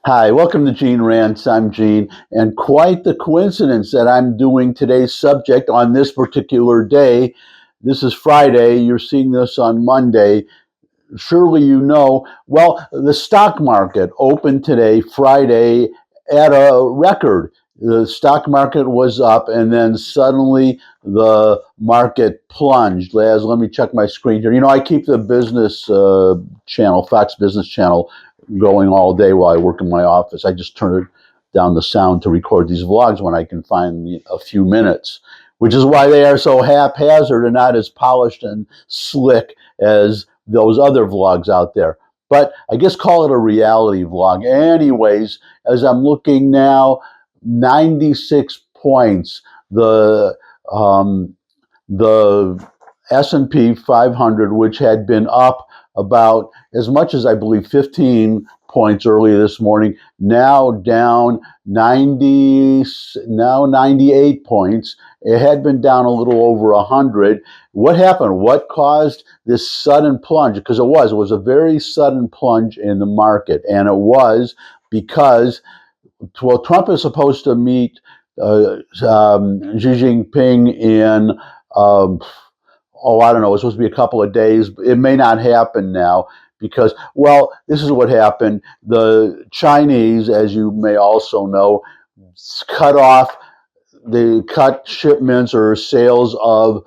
Hi, welcome to Gene Rants. I'm Gene, and quite the coincidence that I'm doing today's subject on this particular day. This is Friday. You're seeing this on Monday. Surely you know. Well, the stock market opened today, Friday, at a record. The stock market was up, and then suddenly the market plunged. Let me check my screen here. I keep the business channel, Fox Business Channel, going all day while I work in my office. I just turn down the sound to record these vlogs when I can find a few minutes, which is why they are so haphazard and not as polished and slick as those other vlogs out there. But I guess call it a reality vlog. Anyways, as I'm looking now, 96 points. The S&P 500, which had been up about as much as I believe 15 points earlier this morning, now down 98 points. It had been down a little over 100. What happened? What caused this sudden plunge? Because it was a very sudden plunge in the market, and it was because, well, Trump is supposed to meet Xi Jinping in, I don't know, it's supposed to be a couple of days. It may not happen now because, well, this is what happened. The Chinese, as you may also know, they cut shipments or sales of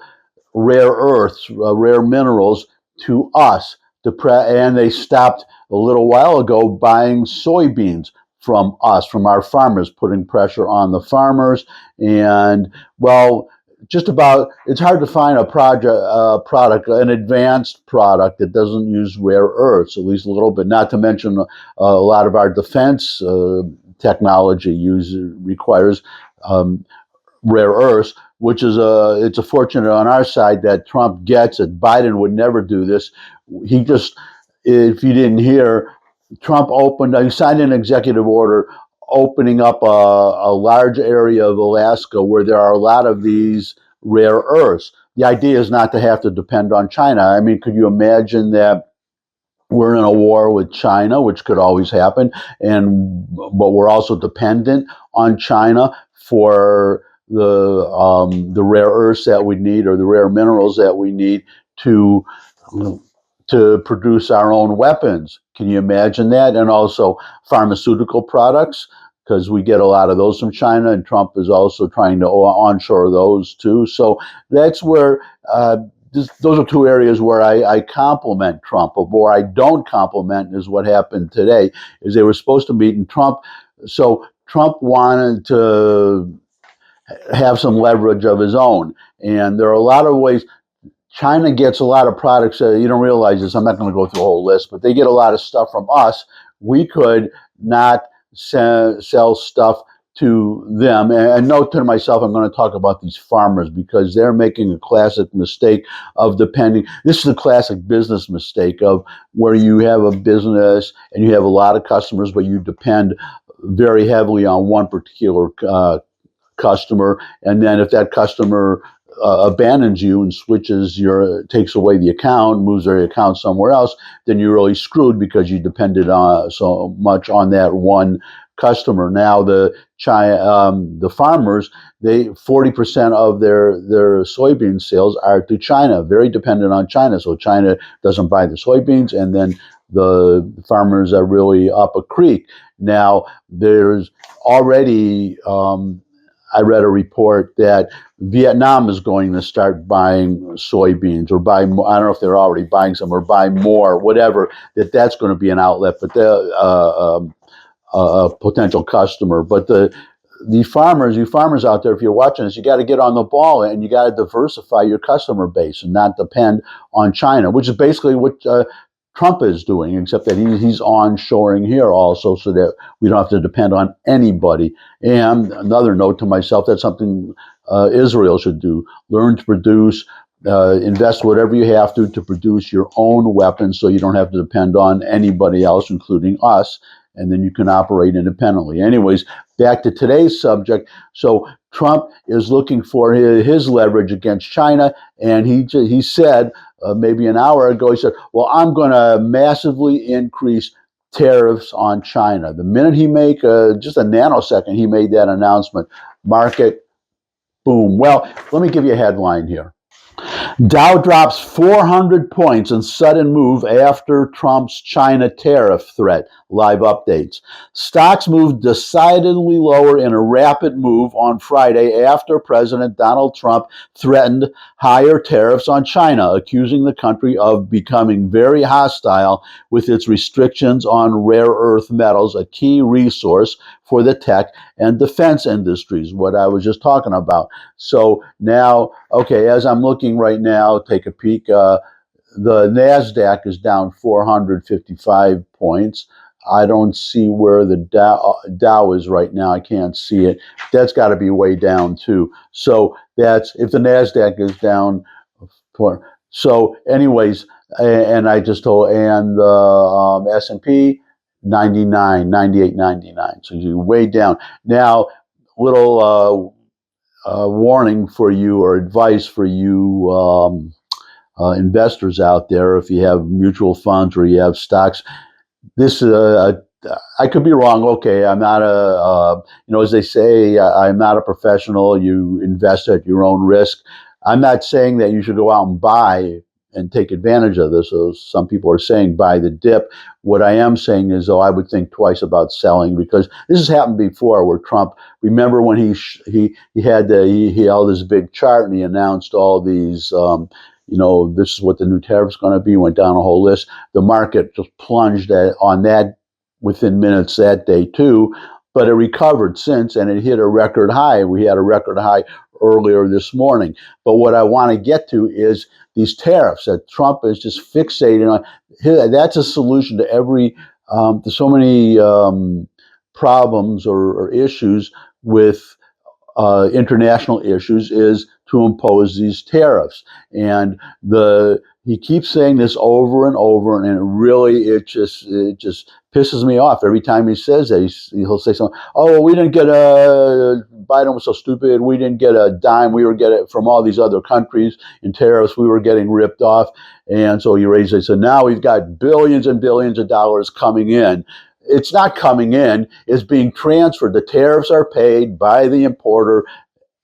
rare earths, rare minerals to us. And they stopped a little while ago buying soybeans from us, from our farmers, putting pressure on the farmers. And, well, it's hard to find a product, an advanced product that doesn't use rare earths, at least a little bit, not to mention a lot of our defense technology requires rare earths, which is it's a fortunate on our side that Trump gets it. Biden would never do this. If you didn't hear, he signed an executive order opening up a large area of Alaska where there are a lot of these rare earths. The idea is not to have to depend on China. I mean, could you imagine that we're in a war with China, which could always happen, but we're also dependent on China for the rare earths that we need, or the rare minerals that we need to produce our own weapons. Can you imagine that? And also pharmaceutical products, because we get a lot of those from China, and Trump is also trying to onshore those too. So that's where those are two areas where I compliment Trump. But where I don't compliment is what happened today. Is they were supposed to meet, and Trump wanted to have some leverage of his own. And there are a lot of ways. China gets a lot of products. You don't realize this. I'm not going to go through the whole list, but they get a lot of stuff from us. We could not sell stuff to them. And note to myself, I'm going to talk about these farmers because they're making a classic mistake of depending. This is a classic business mistake of where you have a business and you have a lot of customers, but you depend very heavily on one particular customer, and then if that customer abandons you and takes away the account, moves their account somewhere else, then you're really screwed because you depended so much on that one customer. Now the farmers, 40% of their soybean sales are to China, very dependent on China. So China doesn't buy the soybeans, and then the farmers are really up a creek. Now there's already I read a report that Vietnam is going to start buying soybeans, or buy more. I don't know if they're already buying some, or buy more, whatever, that's going to be an outlet, but a potential customer. But you farmers out there, if you're watching this, you got to get on the ball, and you got to diversify your customer base and not depend on China, which is basically what Trump is doing, except that he's onshoring here also, so that we don't have to depend on anybody. And another note to myself, that's something Israel should do. Learn to produce, invest whatever you have to produce your own weapons, so you don't have to depend on anybody else, including us, and then you can operate independently. Anyways, back to today's subject. So Trump is looking for his leverage against China, and he said maybe an hour ago, he said, well, I'm going to massively increase tariffs on China. The minute he make just a nanosecond, he made that announcement. Market, boom. Well, let me give you a headline here. Dow drops 400 points in sudden move after Trump's China tariff threat. Live updates. Stocks moved decidedly lower in a rapid move on Friday after President Donald Trump threatened higher tariffs on China, accusing the country of becoming very hostile with its restrictions on rare earth metals, a key resource for the tech and defense industries, what I was just talking about. So now, okay, as I'm looking right now, take a peek. The NASDAQ is down 455 points. I don't see where the Dow is right now. I can't see it. That's got to be way down too. So that's if the NASDAQ is down. So anyways, and I just told, and the S&P 99, 98, 99. So you're way down. Now, little warning for you or advice for you investors out there, if you have mutual funds or you have stocks. This I could be wrong. Okay, I'm not as they say, I'm not a professional. You invest at your own risk. I'm not saying that you should go out and buy and take advantage of this. So some people are saying buy the dip. What I am saying is, though, I would think twice about selling, because this has happened before where Trump, remember when he held this big chart and he announced all these, this is what the new tariff is going to be, went down a whole list. The market just plunged on that within minutes that day too, but it recovered since, and it hit a record high. We had a record high earlier this morning. But what I want to get to is these tariffs that Trump is just fixating on. That's a solution to to so many problems or issues with international issues, is to impose these tariffs. And he keeps saying this over and over, and it just pisses me off every time he says that. He'll say something. Oh, well, we didn't get Biden was so stupid. We didn't get a dime. We were getting it from all these other countries in tariffs. We were getting ripped off, and so he raised it. So now we've got billions and billions of dollars coming in. It's not coming in, it's being transferred. The tariffs are paid by the importer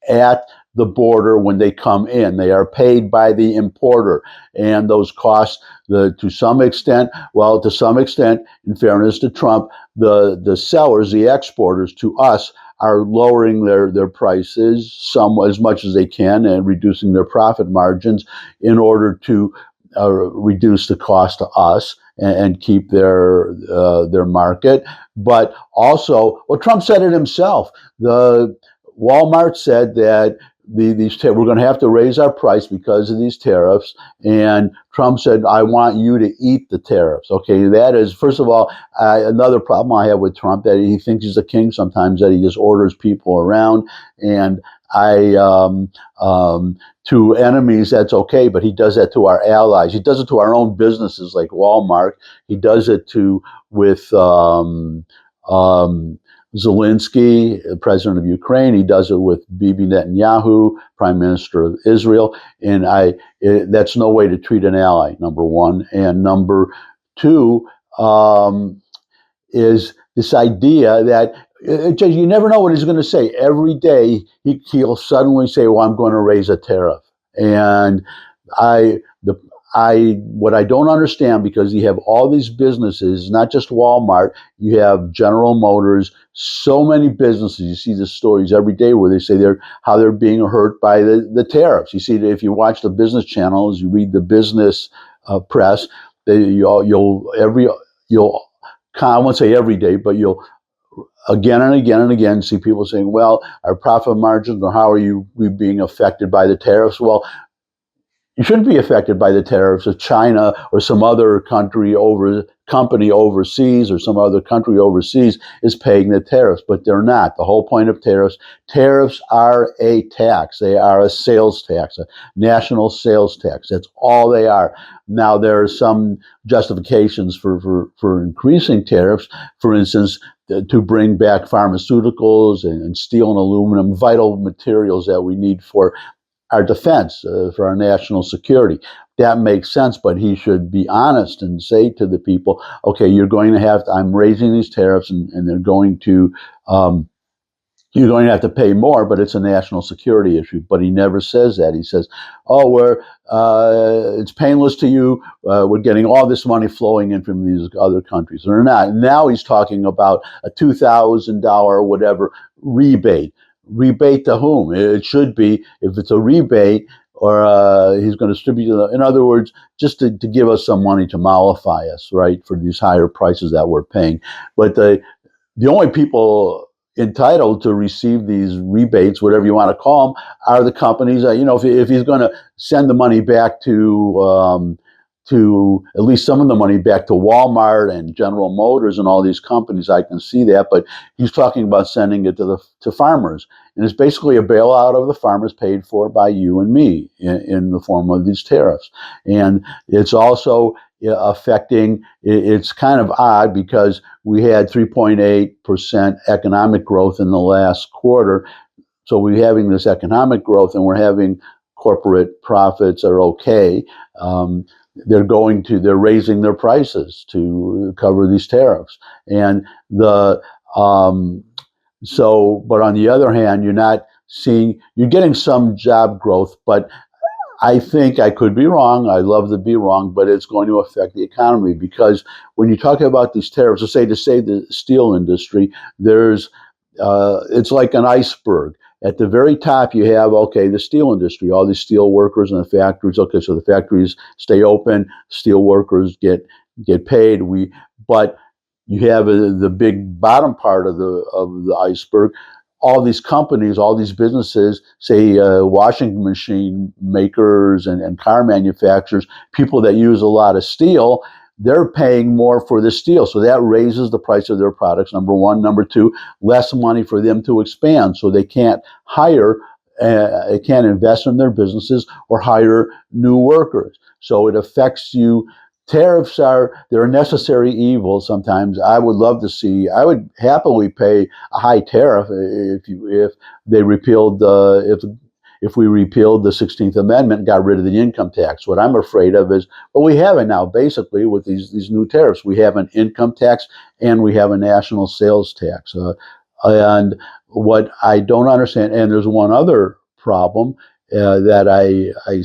at the border when they come in. They are paid by the importer. And those costs, to some extent, in fairness to Trump, the sellers, the exporters to us, are lowering their prices as much as they can and reducing their profit margins in order to reduce the cost to us and keep their market. But also, well, Trump said it himself. The Walmart said that we're going to have to raise our price because of these tariffs. And Trump said, I want you to eat the tariffs. Okay, that is, first of all, another problem I have with Trump, that he thinks he's a king sometimes, that he just orders people around. And to enemies, that's okay, but he does that to our allies. He does it to our own businesses like Walmart. He does it with Zelensky, the president of Ukraine. He does it with Bibi Netanyahu, prime minister of Israel. And that's no way to treat an ally, number one. And number two is this idea that you never know what he's going to say. Every day he'll suddenly say, well, I'm going to raise a tariff. And what I don't understand, because you have all these businesses, not just Walmart, you have General Motors, so many businesses. You see the stories every day where they say how they're being hurt by the tariffs. You see that if you watch the business channels, you read the business press, I won't say every day, but you'll again and again and again see people saying, well, our profit margins, or how are we being affected by the tariffs? Well, you shouldn't be affected by the tariffs if China or some other company overseas or some other country overseas is paying the tariffs, but they're not. The whole point of tariffs are a tax. They are a sales tax, a national sales tax. That's all they are. Now, there are some justifications for increasing tariffs, for instance, to bring back pharmaceuticals and steel and aluminum, vital materials that we need for our defense, for our national security. That makes sense, but he should be honest and say to the people, okay, you're going to have to, I'm raising these tariffs, and they're going to, you're going to have to pay more, but it's a national security issue. But he never says that. He says, oh, it's painless to you. We're getting all this money flowing in from these other countries. They're not. Now he's talking about a $2,000 whatever rebate. Rebate to whom? It should be, if it's a rebate, or he's going to distribute it. In other words, just to give us some money to mollify us, right, for these higher prices that we're paying. But the only people entitled to receive these rebates, whatever you want to call them, are the companies. If he's going to send the money back to at least some of the money back to Walmart and General Motors and all these companies, I can see that. But he's talking about sending it to farmers, and it's basically a bailout of the farmers paid for by you and me in the form of these tariffs. And it's also affecting. It's kind of odd because we had 3.8% economic growth in the last quarter. So we're having this economic growth, and we're having corporate profits are okay. They're raising their prices to cover these tariffs. And but on the other hand, you're getting some job growth, but I think, I could be wrong, I love to be wrong, but it's going to affect the economy, because when you talk about these tariffs, let's say the steel industry, it's like an iceberg. At the very top, you have, okay, the steel industry, all these steel workers in the factories. Okay, so the factories stay open, steel workers get paid. But you have the big bottom part of the iceberg. All these companies, all these businesses, say washing machine makers and car manufacturers, people that use a lot of steel, they're paying more for the steel. So that raises the price of their products, number one. Number two, less money for them to expand. So they can't they can't invest in their businesses or hire new workers. So it affects you. Tariffs they're a necessary evil sometimes. I would happily pay a high tariff if they repealed if we repealed the 16th Amendment and got rid of the income tax. What I'm afraid of is, well, we have it now, basically, with these new tariffs. We have an income tax and we have a national sales tax. And what I don't understand, and there's one other problem that I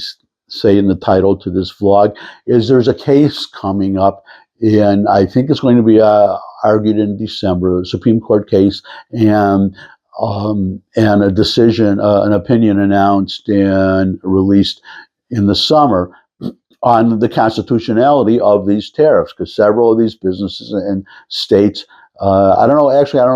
say in the title to this vlog, is there's a case coming up, and I think it's going to be argued in December, a Supreme Court case, and a decision, an opinion announced and released in the summer on the constitutionality of these tariffs, because several of these businesses and states, I don't know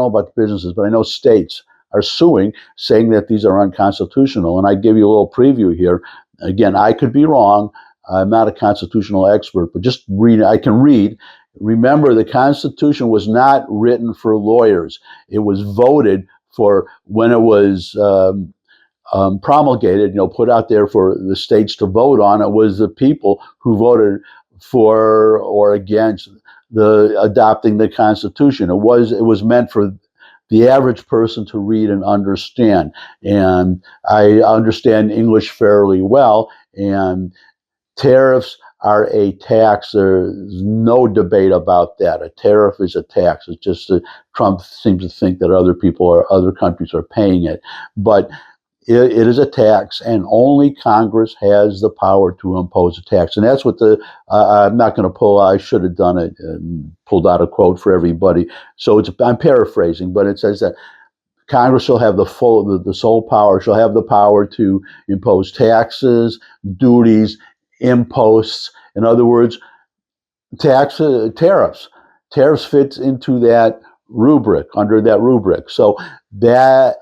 about the businesses, but I know states are suing, saying that these are unconstitutional. And I give you a little preview here. Again, I could be wrong. I'm not a constitutional expert, but just read. I can read. Remember, the Constitution was not written for lawyers. It was voted for when it was promulgated, put out there for the states to vote on. It was the people who voted for or against the adopting the Constitution. It was meant for the average person to read and understand. And I understand English fairly well, and tariffs are a tax. There's no debate about that. A tariff is a tax. It's just that Trump seems to think that other countries are paying it. But it is a tax, and only Congress has the power to impose a tax. And that's what I'm not going to I should have done it and pulled out a quote for everybody. So I'm paraphrasing, but it says that Congress shall have the sole power, shall have the power to impose taxes, duties, imposts. In other words, tariffs. Tariffs fits into that rubric, under that rubric. So that,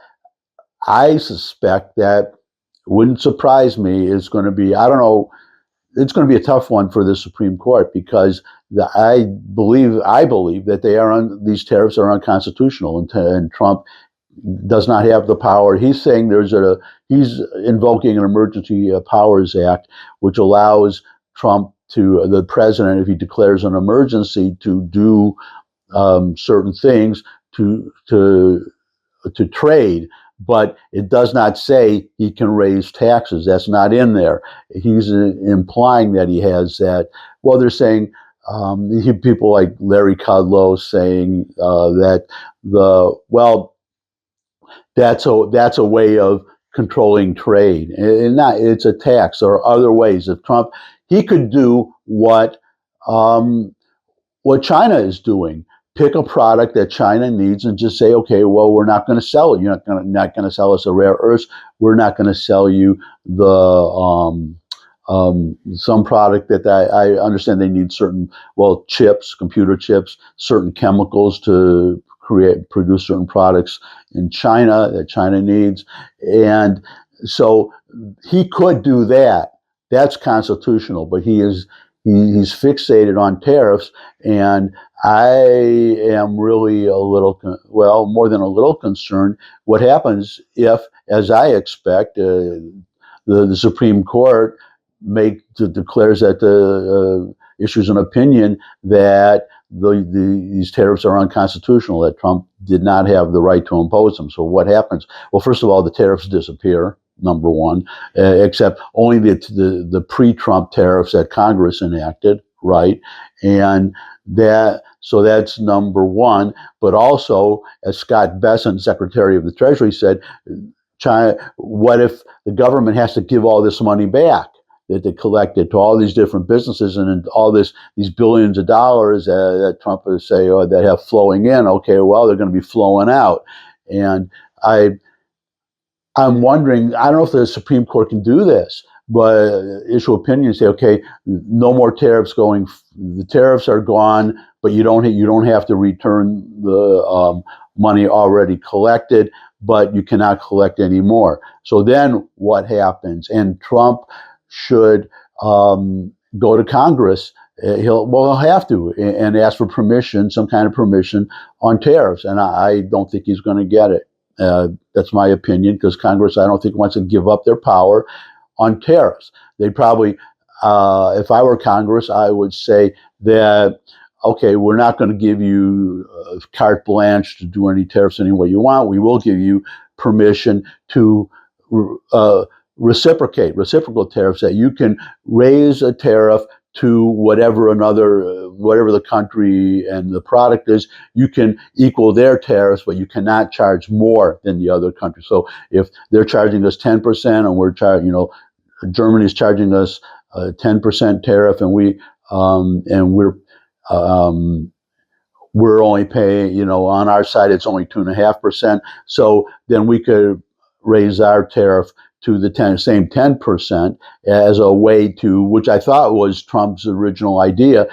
I suspect, that wouldn't surprise me, is going to be, I don't know, it's going to be a tough one for the Supreme Court, because I believe that these tariffs are unconstitutional, and Trump does not have the power. He's saying he's invoking an Emergency Powers Act, which allows the president, if he declares an emergency, to do certain things to trade. but it does not say he can raise taxes. That's not in there. He's implying that he has that. Well, they're saying people like Larry Kudlow saying that that's a way of controlling trade, and not it's a tax. There are other ways. If Trump, he could do what China is doing. Pick a product that China needs and just say, okay, well, we're not going to sell it. You're not going to sell us the rare earths. We're not going to sell you the some product that I understand they need certain, well, chips, computer chips, certain chemicals to produce certain products in China that China needs. And so he could do that. That's constitutional, but he's fixated on tariffs, and I am really more than a little concerned. What happens if, as I expect, the Supreme Court declares that issues an opinion that these tariffs are unconstitutional, that Trump did not have the right to impose them. So what happens? Well, first of all, the tariffs disappear. Number one, except only the pre-Trump tariffs that Congress enacted, right? And so that's number one. But also, as Scott Bessent, Secretary of the Treasury, said, China, what if the government has to give all this money back that they collected to all these different businesses, and all these billions of dollars that Trump would say that have flowing in? Okay, well, they're going to be flowing out. And I'm wondering, I don't know if the Supreme Court can do this, but issue opinion and say, okay, no more tariffs going. The tariffs are gone, but you don't have to return the money already collected, but you cannot collect any more. So then what happens? And Trump should go to Congress. He'll have to and ask for permission, some kind of permission on tariffs, and I don't think he's going to get it. That's my opinion, because Congress, I don't think, wants to give up their power on tariffs. They probably, if I were Congress, I would say that, okay, we're not going to give you carte blanche to do any tariffs any way you want. We will give you permission to reciprocal tariffs, that you can raise a tariff to whatever the country and the product is. You can equal their tariffs, but you cannot charge more than the other country. So if they're charging us 10% and we're charging, Germany's charging us 10% tariff, and we're only paying, on our side, it's only 2.5%. So then we could raise our tariff to the same 10% as a way to, which I thought was Trump's original idea,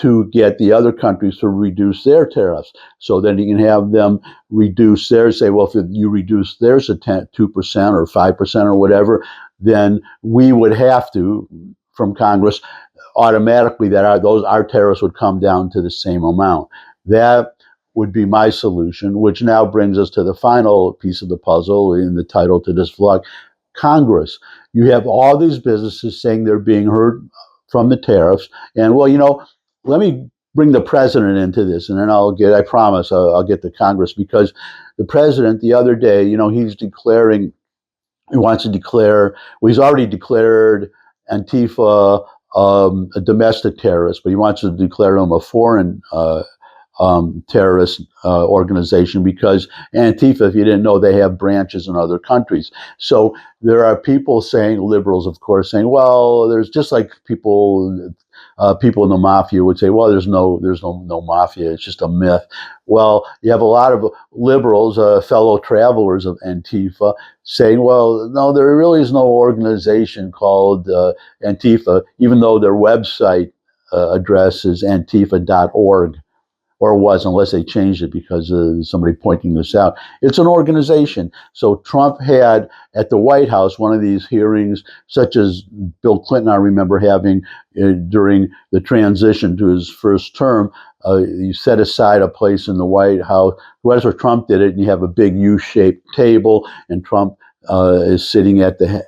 to get the other countries to reduce their tariffs. So then you can have them reduce theirs, say, well, if you reduce theirs to 2% or 5% or whatever, then we would have to, from Congress, automatically that our tariffs would come down to the same amount. That would be my solution, which now brings us to the final piece of the puzzle in the title to this vlog. Congress, you have all these businesses saying they're being hurt from the tariffs, and let me bring the president into this, and then I promise I'll get to Congress, because the president the other day, he wants to declare, well, he's already declared Antifa a domestic terrorist, but he wants to declare them a foreign terrorist organization, because Antifa, if you didn't know, they have branches in other countries. So there are people saying, liberals, of course, saying, well, there's just like people in the mafia would say, well, there's no mafia, it's just a myth. Well, you have a lot of liberals, fellow travelers of Antifa, saying, well, no, there really is no organization called Antifa, even though their website address is antifa.org. Or was, unless they changed it because somebody pointing this out. It's an organization. So Trump had at the White House one of these hearings, such as Bill Clinton, I remember having during the transition to his first term. You set aside a place in the White House. That's where Trump did it, and you have a big U-shaped table, and Trump is sitting at the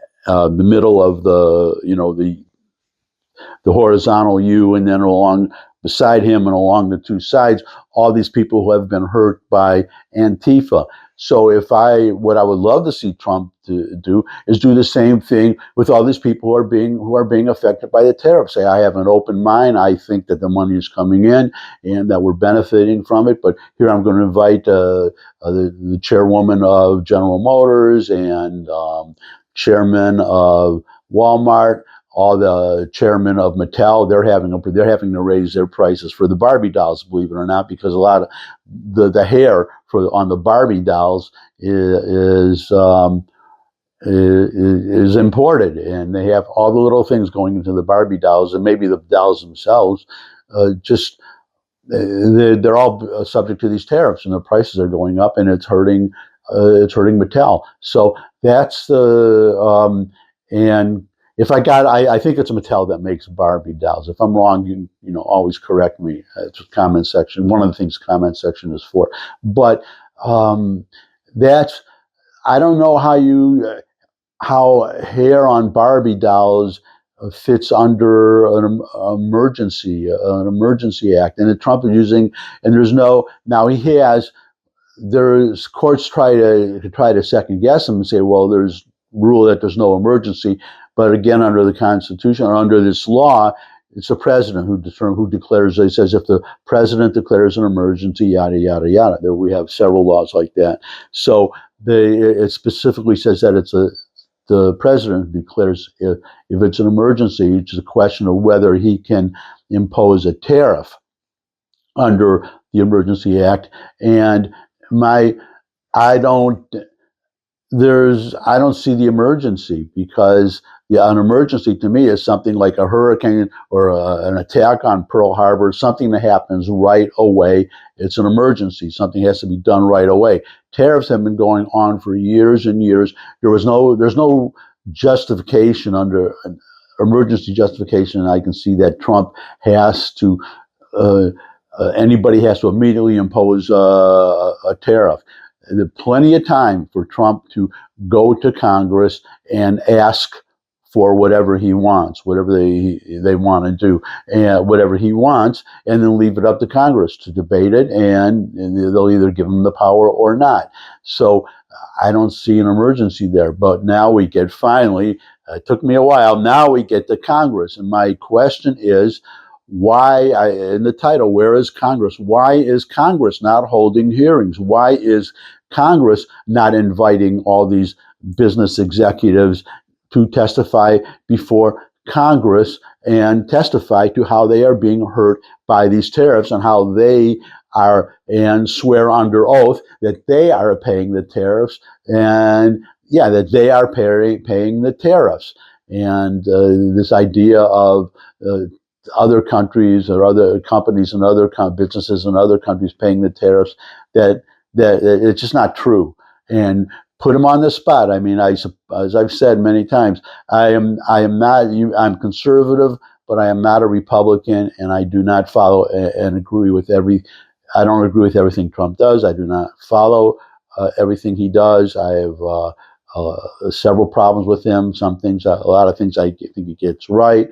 middle of the horizontal U, and then along beside him and along the two sides, all these people who have been hurt by Antifa. So what I would love to see Trump do is do the same thing with all these people who are being affected by the tariffs. Say, I have an open mind. I think that the money is coming in and that we're benefiting from it. But here I'm going to invite the chairwoman of General Motors and chairman of Walmart, all the chairmen of Mattel. They're having to raise their prices for the Barbie dolls, believe it or not, because a lot of the hair on the Barbie dolls is imported, and they have all the little things going into the Barbie dolls, and maybe the dolls themselves just they're all subject to these tariffs, and the prices are going up, and it's hurting Mattel. So that's the and if I think it's Mattel that makes Barbie dolls. If I'm wrong, you know always correct me. It's a comment section. One of the things comment section is for, but that's I don't know how hair on Barbie dolls fits under an emergency act, and Trump is using, and there's courts try to second guess him and say, well, there's rule that there's no emergency, but again, under the Constitution or under this law, it's the president who declares. It says if the president declares an emergency, yada yada yada. There we have several laws like that. So it specifically says that the president declares if it's an emergency. It's a question of whether he can impose a tariff under the Emergency Act. And I don't see the emergency, because an emergency to me is something like a hurricane or an attack on Pearl Harbor, something that happens right away. It's an emergency. Something has to be done right away. Tariffs have been going on for years and years. There's no justification under emergency justification, and I can see that Trump has to anybody has to immediately impose a tariff. There's plenty of time for Trump to go to Congress and ask for whatever he wants, whatever they want to do, and whatever he wants, and then leave it up to Congress to debate it, and they'll either give him the power or not. So I don't see an emergency there. But now we get finally, it took me a while, now we get to Congress. And my question is, in the title, where is Congress? Why is Congress not holding hearings? Why is Congress not inviting all these business executives to testify before Congress and testify to how they are being hurt by these tariffs and how they are, and swear under oath that they are paying the tariffs, and that they are paying the tariffs. And this idea of other countries or other companies and other businesses in other countries paying the tariffs, that it's just not true. And put them on the spot. I mean, as I've said many times, I'm conservative, but I am not a Republican, and I do not follow and agree with I don't agree with everything Trump does. I do not follow everything he does. I have several problems with him. A lot of things I think he gets right.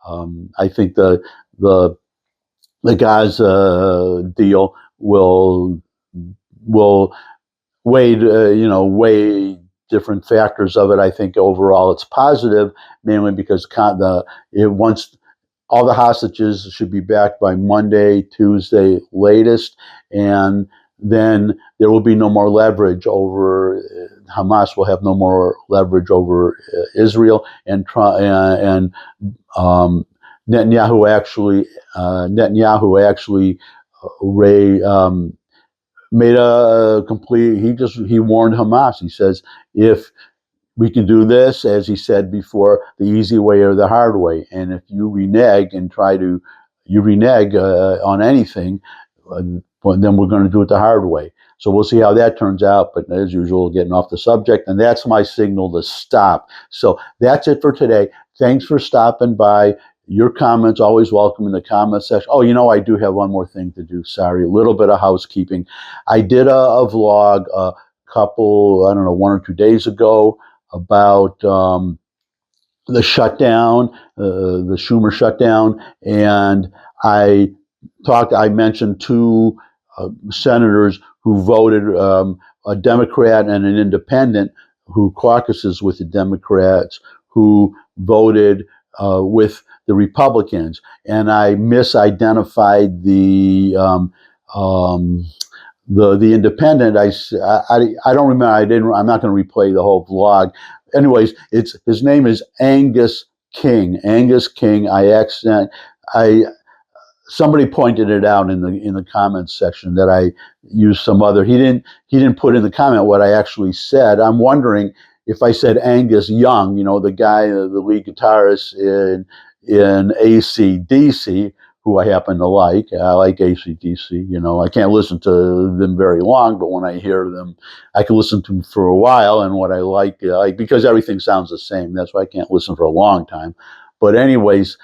I think the Gaza deal will weigh different factors of it. I think overall it's positive, mainly because once all the hostages should be back by Monday, Tuesday latest, and then there will be no more leverage over Hamas. Will have no more leverage over Israel, and Netanyahu actually made a complete. He warned Hamas. He says, if we can do this, as he said before, the easy way or the hard way. And if you renege on anything, then we're going to do it the hard way. So we'll see how that turns out. But as usual, getting off the subject, and that's my signal to stop. So that's it for today. Thanks for stopping by. Your comments always welcome in the comment section. Oh, I do have one more thing to do. Sorry, a little bit of housekeeping. I did a vlog a couple, 1 or 2 days ago about the shutdown, the Schumer shutdown, and I I mentioned two senators who voted, a Democrat and an independent who caucuses with the Democrats, who voted with the Republicans. And I misidentified the independent. I don't remember. I'm not going to replay the whole vlog. Anyways, his name is Angus King. Angus King. Somebody pointed it out in the comments section that I used some other. He didn't put in the comment what I actually said. I'm wondering if I said Angus Young, the guy, the lead guitarist in AC/DC, who I happen to like. I like AC/DC. I can't listen to them very long, but when I hear them, I can listen to them for a while. And what I like, because everything sounds the same. That's why I can't listen for a long time. But anyways,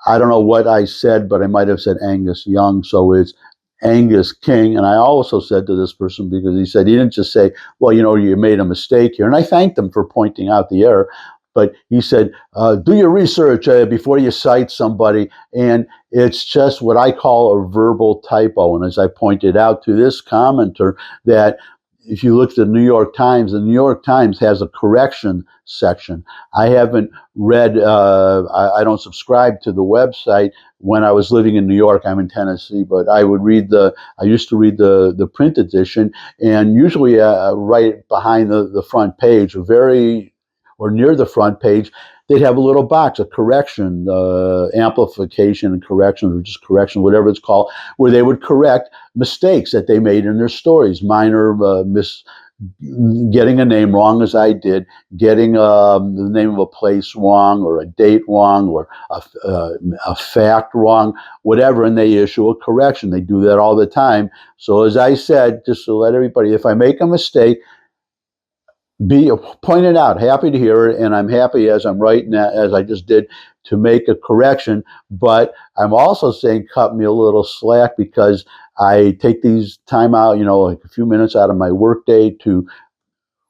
I don't know what I said, but I might have said Angus Young, so it's Angus King. And I also said to this person, because he didn't just say, well, you made a mistake here. And I thanked him for pointing out the error. But he said, do your research before you cite somebody. And it's just what I call a verbal typo. And as I pointed out to this commenter, that if you look at the New York Times has a correction section. I haven't read, I don't subscribe to the website. When I was living in New York, I'm in Tennessee, but I used to read the print edition, and usually right behind the front page, or near the front page, they'd have a little box, a correction, amplification and correction, or just correction, whatever it's called, where they would correct mistakes that they made in their stories, minor getting a name wrong, as I did, getting the name of a place wrong, or a date wrong, or a fact wrong, whatever, and they issue a correction. They do that all the time. So as I said, just to let everybody, if I make a mistake, be pointed out. Happy to hear it, and I'm happy as I'm writing that, as I just did, to make a correction. But I'm also saying cut me a little slack, because I take these time out, like a few minutes out of my workday to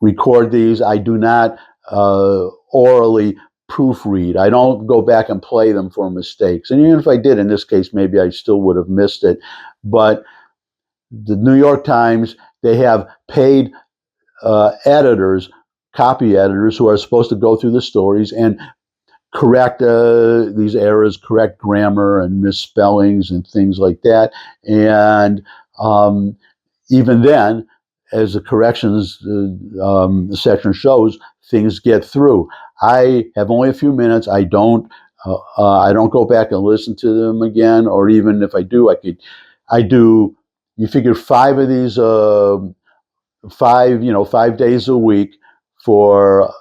record these. I do not orally proofread. I don't go back and play them for mistakes. And even if I did, in this case, maybe I still would have missed it. But the New York Times, they have paid editors, copy editors, who are supposed to go through the stories and correct these errors, correct grammar and misspellings and things like that. And even then, as the corrections section shows, things get through. I have only a few minutes. I don't go back and listen to them again, or even if I do, you figure 5 of these 5 days a week for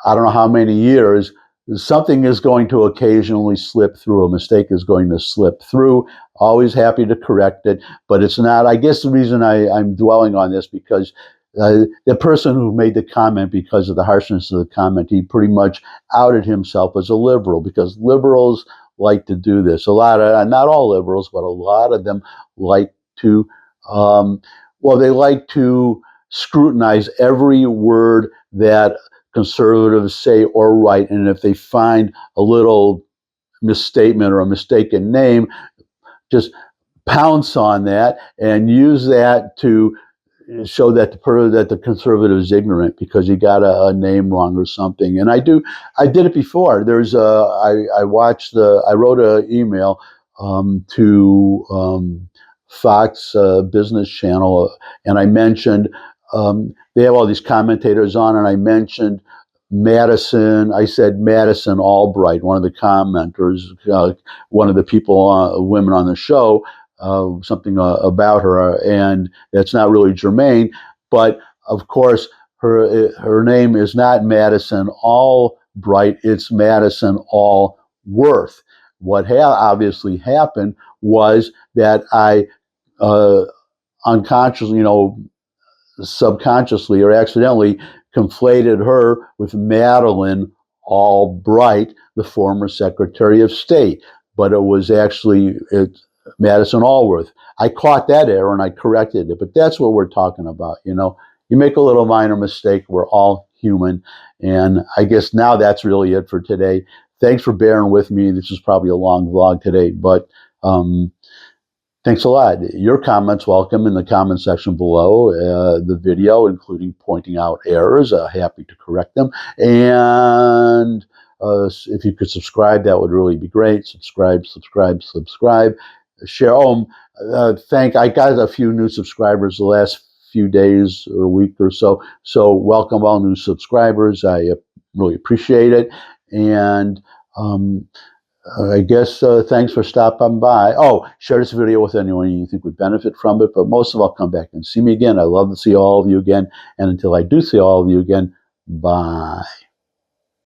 I don't know how many years, something is going to occasionally slip through. A mistake is going to slip through. Always happy to correct it, but it's not. I guess the reason I'm dwelling on this, because the person who made the comment, because of the harshness of the comment, he pretty much outed himself as a liberal, because liberals like to do this. Not all liberals, but a lot of them like to, they like to scrutinize every word that conservatives say or write, and if they find a little misstatement or a mistaken name, just pounce on that and use that to show that the conservative is ignorant because he got a name wrong or something. And I did it before. I wrote an email to Fox Business Channel, and I mentioned, they have all these commentators on, and I mentioned Madison. I said Madison Albright, one of the commenters, one of the people, women on the show, something about her, and that's not really germane. But of course, her name is not Madison Albright; it's Madison Allworth. What obviously happened was that I unconsciously, subconsciously or accidentally conflated her with Madeleine Albright, the former Secretary of State. But it was actually Madison Allworth. I caught that error and I corrected it. But that's what we're talking about. You make a little minor mistake. We're all human. And I guess now that's really it for today. Thanks for bearing with me. This is probably a long vlog today, but Thanks a lot. Your comments welcome in the comment section below the video, including pointing out errors. Happy to correct them. And if you could subscribe, that would really be great. Subscribe. Share. I got a few new subscribers the last few days or week or so. So welcome all new subscribers. I really appreciate it. And I guess thanks for stopping by. Oh, share this video with anyone you think would benefit from it. But most of all, come back and see me again. I love to see all of you again. And until I do see all of you again, bye.